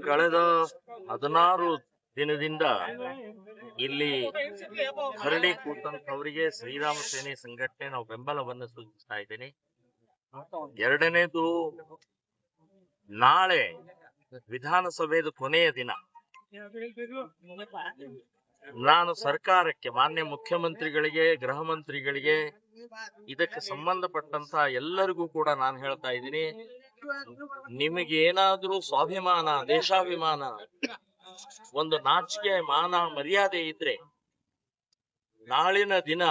ಕಳೆದ 16 ದಿನದಿಂದ ಇಲ್ಲಿ ಹರಡಿ ಕೂತಂತವರಿಗೆ ಶ್ರೀರಾಮ ಸೇನೆ ಸಂಘಟನೆ ನಾವು ಬೆಂಬಲವನ್ನು ಸೂಚಿಸ್ತಾ ಇದ್ದೀನಿ. ಎರಡನೇದು, ನಾಳೆ ವಿಧಾನಸಭೆಯ ಕೊನೆಯ ದಿನ. ನಾನು ಸರ್ಕಾರಕ್ಕೆ, ಮಾನ್ಯ ಮುಖ್ಯಮಂತ್ರಿಗಳಿಗೆ, ಗೃಹ ಮಂತ್ರಿಗಳಿಗೆ, ಇದಕ್ಕೆ ಸಂಬಂಧಪಟ್ಟಂತ ಎಲ್ಲರಿಗೂ ಕೂಡ ನಾನು ಹೇಳ್ತಾ ಇದ್ದೀನಿ, ನಿಮಗೆ ಏನಾದ್ರೂ ಸ್ವಾಭಿಮಾನ, ದೇಶಾಭಿಮಾನ, ಒಂದು ನಾಚಿಕೆ, ಮಾನ, ಮರ್ಯಾದೆ ಇದ್ರೆ ನಾಳಿನ ದಿನ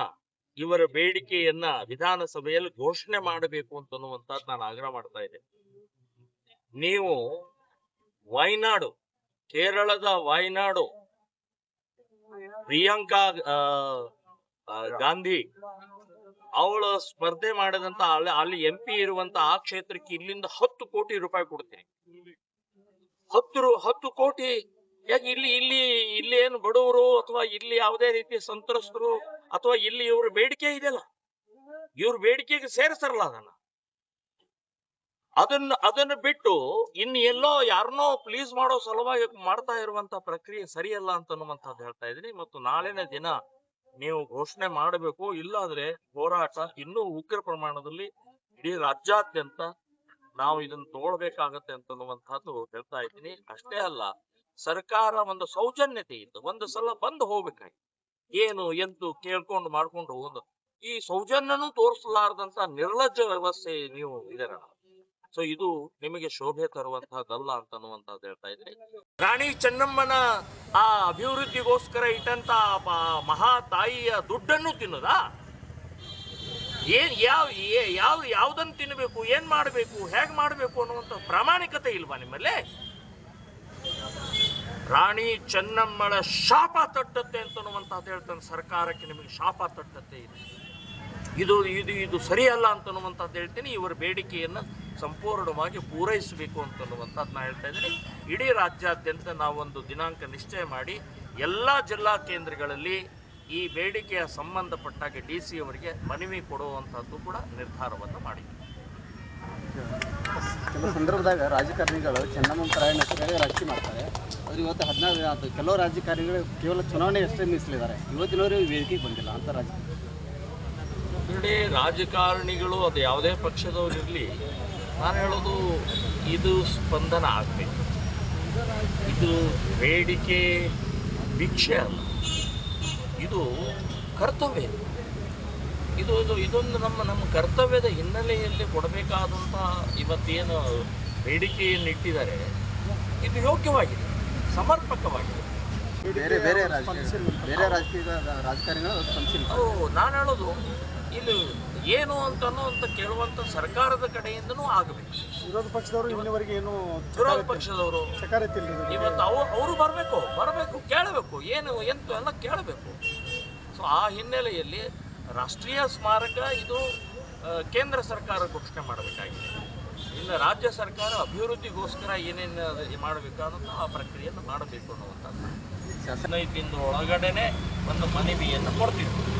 ಇವರ ಬೇಡಿಕೆಯನ್ನ ವಿಧಾನಸಭೆಯಲ್ಲಿ ಘೋಷಣೆ ಮಾಡಬೇಕು ಅಂತನ್ನುವಂತದ್ದು ನಾನು ಆಗ್ರಹ ಮಾಡ್ತಾ ಇದ್ದೇನೆ. ನೀವು ವಯನಾಡು, ಕೇರಳದ ವಯನಾಡು, ಪ್ರಿಯಾಂಕಾ ಗಾಂಧಿ ಅವಳು ಸ್ಪರ್ಧೆ ಮಾಡಿದಂತ ಅಲ್ಲಿ MP ಇರುವಂತ ಆ ಕ್ಷೇತ್ರಕ್ಕೆ ಇಲ್ಲಿಂದ 10 ಕೋಟಿ ರೂಪಾಯಿ ಕೊಡ್ತೀನಿ. 10 ಕೋಟಿ ಯಾಕೆ? ಇಲ್ಲಿ ಏನು ಬಡವರು ಅಥವಾ ಇಲ್ಲಿ ಯಾವುದೇ ರೀತಿಯ ಸಂತ್ರಸ್ತರು ಅಥವಾ ಇಲ್ಲಿ ಇವ್ರ ಬೇಡಿಕೆ ಇದೆಯಲ್ಲ, ಇವ್ರ ಬೇಡಿಕೆಗೆ ಸೇರಿಸ್ತಾರಲ್ಲ, ಅದನ್ನ ಬಿಟ್ಟು ಇನ್ನು ಎಲ್ಲೋ ಯಾರನ್ನೋ ಪ್ಲೀಸ್ ಮಾಡೋ ಸಲುವಾಗಿ ಮಾಡ್ತಾ ಇರುವಂತ ಪ್ರಕ್ರಿಯೆ ಸರಿಯಲ್ಲ ಅಂತನ್ನುವಂಥದ್ದು ಹೇಳ್ತಾ ಇದ್ದೀನಿ. ಮತ್ತು ನಾಳಿನ ದಿನ ನೀವು ಘೋಷಣೆ ಮಾಡಬೇಕು, ಇಲ್ಲಾಂದ್ರೆ ಹೋರಾಟ ಇನ್ನೂ ಉಗ್ರ ಪ್ರಮಾಣದಲ್ಲಿ ಇಡೀ ರಾಜ್ಯಾದ್ಯಂತ ನಾವು ಇದನ್ನು ತಗೊಳ್ಬೇಕಾಗತ್ತೆ ಅಂತನ್ನುವಂಥದ್ದು ಹೇಳ್ತಾ ಇದ್ದೀನಿ. ಅಷ್ಟೇ ಅಲ್ಲ, ಸರ್ಕಾರ ಒಂದು ಸೌಜನ್ಯತೆ ಇತ್ತು, ಒಂದು ಸಲ ಬಂದು ಹೋಗ್ಬೇಕಾಗಿ ಏನು ಎಂತು ಕೇಳ್ಕೊಂಡು ಮಾಡ್ಕೊಂಡು ಹೋಗೋದು. ಈ ಸೌಜನ್ಯನೂ ತೋರಿಸಲಾರದಂತ ನಿರ್ಲಜ್ಜ ವ್ಯವಸ್ಥೆ ನೀವು ಇದರ. ಸೊ ಇದು ನಿಮಗೆ ಶೋಭೆ ತರುವಂತಹದ್ದಲ್ಲ ಅಂತನ್ನುವಂಥದ್ದು ಹೇಳ್ತಾ ಇದ್ದೀನಿ. ರಾಣಿ ಚೆನ್ನಮ್ಮನ ಆ ಅಭಿವೃದ್ಧಿಗೋಸ್ಕರ ಇಟ್ಟಂತ ಮಹಾ ತಾಯಿಯ ದುಡ್ಡನ್ನು ತಿನ್ನೋದಾ? ಯಾವ್ದನ್ನು ತಿನ್ನಬೇಕು, ಏನ್ ಮಾಡಬೇಕು, ಹೇಗ್ ಮಾಡಬೇಕು ಅನ್ನುವಂಥ ಪ್ರಾಮಾಣಿಕತೆ ಇಲ್ವಾ ನಿಮ್ಮಲ್ಲಿ? ರಾಣಿ ಚೆನ್ನಮ್ಮಳ ಶಾಪ ತಟ್ಟತ್ತೆ ಅಂತನ್ನುವಂಥದ್ದು ಹೇಳ್ತಾನೆ ಸರ್ಕಾರಕ್ಕೆ. ನಿಮಗೆ ಶಾಪ ತಟ್ಟತ್ತೆ ಇದು ಸರಿಯಲ್ಲ ಅಂತನ್ನುವಂಥದ್ದು ಹೇಳ್ತೀನಿ. ಇವರ ಬೇಡಿಕೆಯನ್ನು ಸಂಪೂರ್ಣವಾಗಿ ಪೂರೈಸಬೇಕು ಅಂತನ್ನುವಂಥದ್ದು ನಾನು ಹೇಳ್ತಾ ಇದ್ದೀನಿ. ಇಡೀ ರಾಜ್ಯಾದ್ಯಂತ ನಾವೊಂದು ದಿನಾಂಕ ನಿಶ್ಚಯ ಮಾಡಿ ಎಲ್ಲ ಜಿಲ್ಲಾ ಕೇಂದ್ರಗಳಲ್ಲಿ ಈ ಬೇಡಿಕೆಯ ಸಂಬಂಧಪಟ್ಟಾಗ DC ಅವರಿಗೆ ಮನವಿ ಕೊಡುವಂಥದ್ದು ಕೂಡ ನಿರ್ಧಾರವನ್ನು ಮಾಡಿದ್ದೀವಿ. ಕೆಲವು ಸಂದರ್ಭದಾಗ ರಾಜಕಾರಣಿಗಳು ಚೆನ್ನಮ್ಮ ಪರಾಯಣ ರಾಜಕೀಯ ಮಾಡ್ತಾರೆ. ಆದರೆ ಇವತ್ತು 16 ಕೆಲವು ರಾಜಕಾರಣಿಗಳು ಕೇವಲ ಚುನಾವಣೆ ಅಷ್ಟೇ ಮೀಸಲಿದ್ದಾರೆ. ಇವತ್ತಿನವರೆಗೂ ವೇದಿಕೆಗೆ ಬಂದಿಲ್ಲ ಅಂತ ನೋಡಿ, ರಾಜಕಾರಣಿಗಳು ಅದು ಯಾವುದೇ ಪಕ್ಷದವ್ರು ಇರಲಿ, ನಾನು ಹೇಳೋದು ಇದು ಸ್ಪಂದನ ಆಗಬೇಕು. ಇದು ಬೇಡಿಕೆ ಭಿಕ್ಷೆ ಅಲ್ಲ, ಇದು ಕರ್ತವ್ಯ. ಇದೊಂದು ನಮ್ಮ ಕರ್ತವ್ಯದ ಹಿನ್ನೆಲೆಯಲ್ಲಿ ಕೊಡಬೇಕಾದಂಥ ಇವತ್ತೇನು ಬೇಡಿಕೆಯನ್ನು ಇಟ್ಟಿದ್ದಾರೆ, ಇದು ಯೋಗ್ಯವಾಗಿದೆ, ಸಮರ್ಪಕವಾಗಿದೆ. ಬೇರೆ ರಾಜಕಾರಣಿಗಳು ನಾನು ಹೇಳೋದು ಇಲ್ಲಿ ಏನು ಅಂತ ಕೇಳುವಂತ ಸರ್ಕಾರದ ಕಡೆಯಿಂದನೂ ಆಗಬೇಕು. ವಿರೋಧ ಪಕ್ಷದವರು ಇವತ್ತು ಅವರು ಬರಬೇಕು, ಕೇಳಬೇಕು, ಏನು ಎಂತ ಎಲ್ಲ ಕೇಳಬೇಕು. ಸೊ ಆ ಹಿನ್ನೆಲೆಯಲ್ಲಿ ರಾಷ್ಟ್ರೀಯ ಸ್ಮಾರಕ ಇದು ಕೇಂದ್ರ ಸರ್ಕಾರ ಘೋಷಣೆ ಮಾಡಬೇಕಾಗಿದೆ. ಇನ್ನು ರಾಜ್ಯ ಸರ್ಕಾರ ಅಭಿವೃದ್ಧಿಗೋಸ್ಕರ ಏನೇನು ಮಾಡಬೇಕಾದಂಥ ಆ ಪ್ರಕ್ರಿಯೆಯನ್ನು ಮಾಡಬೇಕು ಅನ್ನುವಂಥದ್ದು 15 ದಿನದ ಒಳಗಡೆನೆ ಒಂದು ಮನವಿಯನ್ನು ಕೊಡ್ತಿದ್ವಿ.